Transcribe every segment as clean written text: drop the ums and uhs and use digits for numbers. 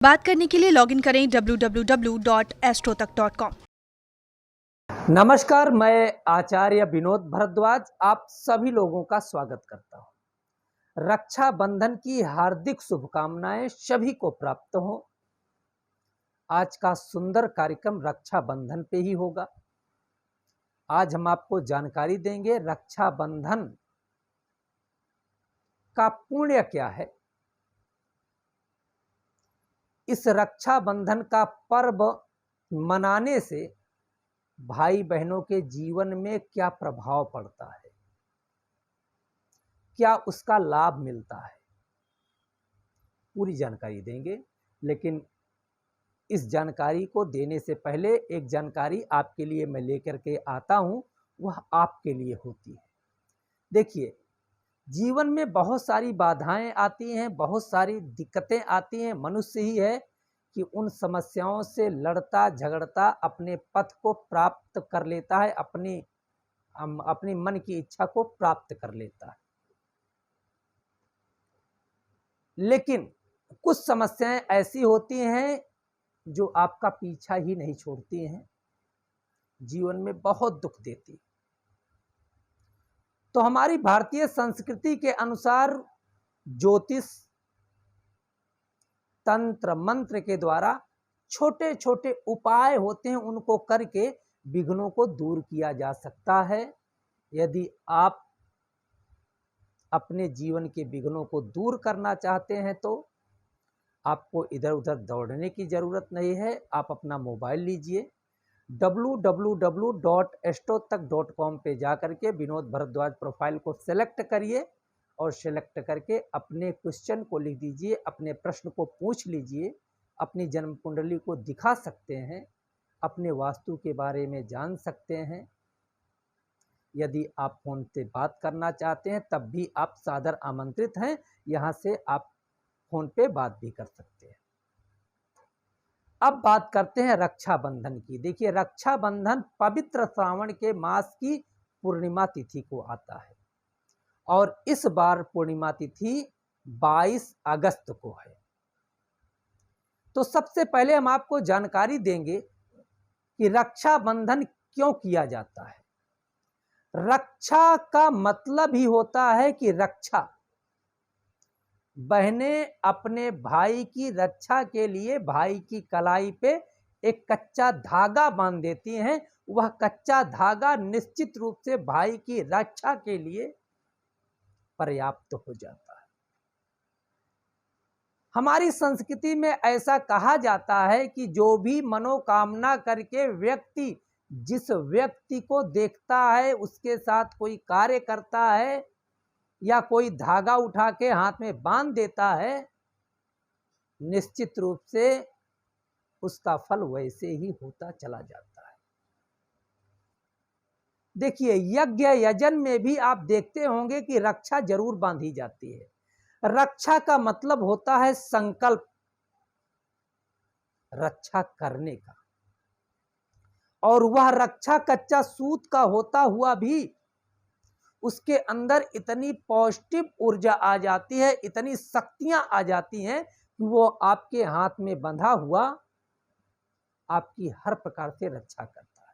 बात करने के लिए लॉगिन करें www.astrotak.com। नमस्कार, मैं आचार्य विनोद भारद्वाज आप सभी लोगों का स्वागत करता हूं। रक्षाबंधन की हार्दिक शुभकामनाएं सभी को प्राप्त हो। आज का सुंदर कार्यक्रम रक्षाबंधन पे ही होगा। आज हम आपको जानकारी देंगे रक्षाबंधन का पुण्य क्या है। इस रक्षाबंधन का पर्व मनाने से भाई बहनों के जीवन में क्या प्रभाव पड़ता है, क्या उसका लाभ मिलता है, पूरी जानकारी देंगे। लेकिन इस जानकारी को देने से पहले एक जानकारी आपके लिए मैं लेकर के आता हूं, वह आपके लिए होती है। देखिए, जीवन में बहुत सारी बाधाएं आती हैं, बहुत सारी दिक्कतें आती हैं। मनुष्य ही है कि उन समस्याओं से लड़ता झगड़ता अपने पथ को प्राप्त कर लेता है, अपनी मन की इच्छा को प्राप्त कर लेता है। लेकिन कुछ समस्याएं ऐसी होती हैं जो आपका पीछा ही नहीं छोड़ती हैं, जीवन में बहुत दुख देती। तो हमारी भारतीय संस्कृति के अनुसार ज्योतिष तंत्र मंत्र के द्वारा छोटे छोटे उपाय होते हैं, उनको करके विघ्नों को दूर किया जा सकता है। यदि आप अपने जीवन के विघ्नों को दूर करना चाहते हैं तो आपको इधर उधर दौड़ने की जरूरत नहीं है। आप अपना मोबाइल लीजिए, www.astrotak.com पे जाकर के विनोद भारद्वाज प्रोफाइल को सेलेक्ट करिए और सेलेक्ट करके अपने क्वेश्चन को लिख दीजिए, अपने प्रश्न को पूछ लीजिए। अपनी जन्म कुंडली को दिखा सकते हैं, अपने वास्तु के बारे में जान सकते हैं। यदि आप फोन से बात करना चाहते हैं तब भी आप सादर आमंत्रित हैं, यहाँ से आप फोन पे बात भी कर सकते हैं। अब बात करते हैं रक्षाबंधन की। देखिए, रक्षाबंधन पवित्र श्रावण के मास की पूर्णिमा तिथि को आता है और इस बार पूर्णिमा तिथि 22 अगस्त को है। तो सबसे पहले हम आपको जानकारी देंगे कि रक्षाबंधन क्यों किया जाता है। रक्षा का मतलब ही होता है कि रक्षा। बहनें अपने भाई की रक्षा के लिए भाई की कलाई पे एक कच्चा धागा बांध देती हैं। वह कच्चा धागा निश्चित रूप से भाई की रक्षा के लिए पर्याप्त हो जाता है। हमारी संस्कृति में ऐसा कहा जाता है कि जो भी मनोकामना करके व्यक्ति जिस व्यक्ति को देखता है, उसके साथ कोई कार्य करता है या कोई धागा उठा के हाथ में बांध देता है, निश्चित रूप से उसका फल वैसे ही होता चला जाता है। देखिए, यज्ञ यजन में भी आप देखते होंगे कि रक्षा जरूर बांधी जाती है। रक्षा का मतलब होता है संकल्प, रक्षा करने का। और वह रक्षा कच्चा सूत का होता हुआ भी उसके अंदर इतनी पॉजिटिव ऊर्जा आ जाती है, इतनी शक्तियां आ जाती हैं कि वो आपके हाथ में बंधा हुआ आपकी हर प्रकार से रक्षा करता है।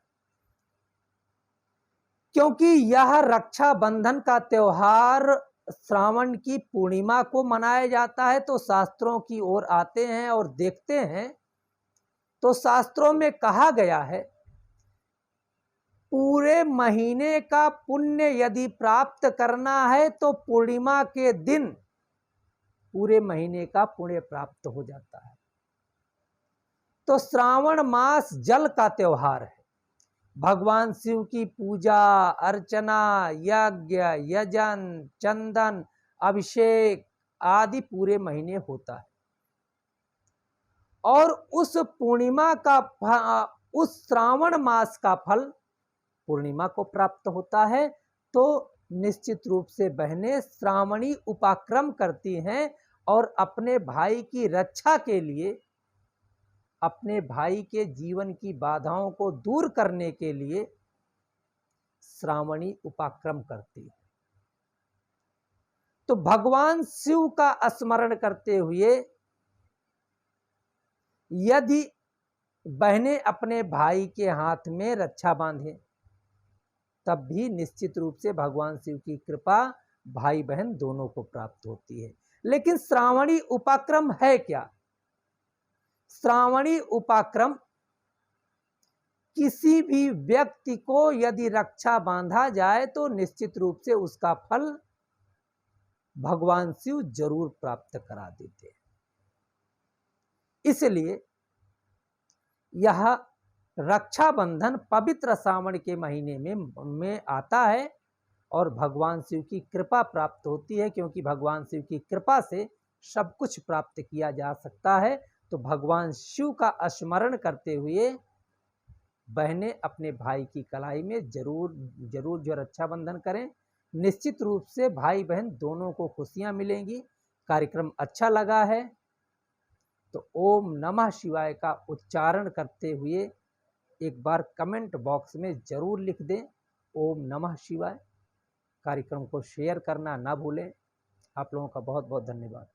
क्योंकि यह रक्षाबंधन का त्योहार श्रावण की पूर्णिमा को मनाया जाता है, तो शास्त्रों की ओर आते हैं और देखते हैं तो शास्त्रों में कहा गया है, पूरे महीने का पुण्य यदि प्राप्त करना है तो पूर्णिमा के दिन पूरे महीने का पुण्य प्राप्त हो जाता है। तो श्रावण मास जल का त्योहार है। भगवान शिव की पूजा अर्चना, यज्ञ यजन, चंदन, अभिषेक आदि पूरे महीने होता है। और उस पूर्णिमा का उस श्रावण मास का फल पूर्णिमा को प्राप्त होता है। तो निश्चित रूप से बहनें श्रावणी उपाक्रम करती हैं और अपने भाई की रक्षा के लिए, अपने भाई के जीवन की बाधाओं को दूर करने के लिए श्रावणी उपाक्रम करती है। तो भगवान शिव का स्मरण करते हुए यदि बहनें अपने भाई के हाथ में रक्षा बांधे तब भी निश्चित रूप से भगवान शिव की कृपा भाई बहन दोनों को प्राप्त होती है। लेकिन श्रावणी उपाक्रम है क्या? श्रावणी उपाक्रम किसी भी व्यक्ति को यदि रक्षा बांधा जाए तो निश्चित रूप से उसका फल भगवान शिव जरूर प्राप्त करा देते हैं। इसलिए यह रक्षाबंधन पवित्र श्रावण के महीने में आता है और भगवान शिव की कृपा प्राप्त होती है, क्योंकि भगवान शिव की कृपा से सब कुछ प्राप्त किया जा सकता है। तो भगवान शिव का स्मरण करते हुए बहनें अपने भाई की कलाई में जरूर जरूर जो रक्षाबंधन करें। निश्चित रूप से भाई बहन दोनों को खुशियां मिलेंगी। कार्यक्रम अच्छा लगा है तो ओम नमः शिवाय का उच्चारण करते हुए एक बार कमेंट बॉक्स में जरूर लिख दें ओम नमः शिवाय। कार्यक्रम को शेयर करना ना भूलें। आप लोगों का बहुत बहुत धन्यवाद।